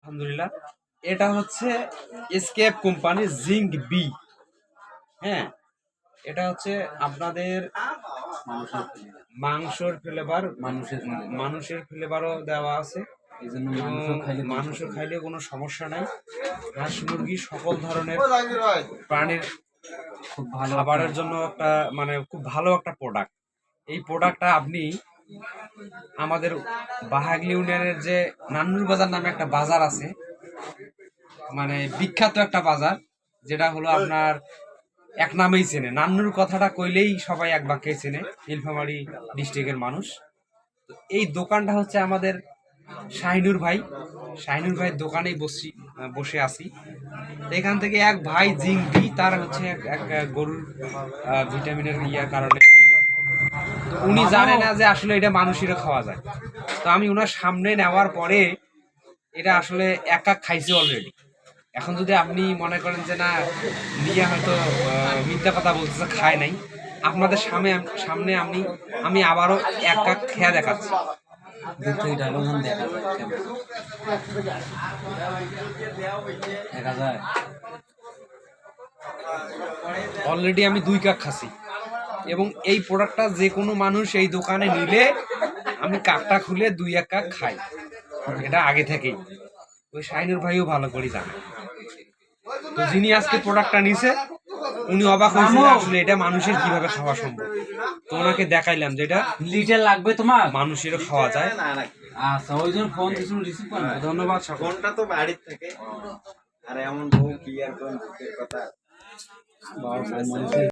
আলহামদুলিল্লাহ, এটা হচ্ছে এসকেপ কোম্পানির জিঙ্ক বি। হ্যাঁ, এটা হচ্ছে আপনাদের মাংসের ফ্লেভার, মানুষের ফ্লেভারও দেওয়া আছে। এই জন্য মানুষের খাইলে কোনো সমস্যা নাই। হাঁস মুরগি সকল ধরনের প্রাণীর খুব ভালো খাবারের জন্য একটা মানে খুব ভালো একটা প্রোডাক্ট। এই প্রোডাক্টটা আপনি আমাদের বাহাগলি ইউনিয়নের যে নান্নুর বাজার নামে একটা বাজার আছে, মানে বিখ্যাত একটা বাজার, যেটা হলো আপনার এক নামেই চেনে। নান্নুর কথাটা কইলেই সবাই এক বাক্যে চেনে, নীলফামারী ডিস্ট্রিক্টের মানুষ। তো এই দোকানটা হচ্ছে আমাদের শাহিনুর ভাইয়ের দোকানেই বসে আছি। তো এখান থেকে এক ভাই জিঙ্ক বি, তার হচ্ছে এক গরুর ভিটামিনের ইয়ার কারণে তো উনি জানে না যে আসলে এটা মানুষেরও খাওয়া যায়। তো আমি ওনার সামনে নেওয়ার পরে এটা আসলে এক খাইছি অলরেডি। এখন যদি আপনি মনে করেন যে না, নিয়ে হয়তো মিথ্যা কথা বলতেছে, খায় নাই, আপনাদের সামনে আমি আবারও এক খেয়া দেখাচ্ছি। অলরেডি আমি 2 কাপ খাচ্ছি, এবং এই প্রোডাক্টটা যে কোনো মানুষ এই দোকানে নিলে আমি কাকটা খুলে 2-1 কাপ খাই, এটা আগে থেকেই ওই শাহিনুর ভাইও ভালো করে জানে। তো যিনি আজকে প্রোডাক্টটা নিছে উনি অবাক হয়েছিল আসলে এটা মানুষের কিভাবে খাওয়া সম্ভব। তো ওনাকে দেখাইলাম যে এটা লিটার লাগবে তোমার, মানুষেরও খাওয়া যায়। আচ্ছা, ওই জন্য ফোন রিসিভ করো। ধন্যবাদ। ফোনটা তো বাড়ির থেকে, আর এমন বহু ক্লিয়ার কোন কথা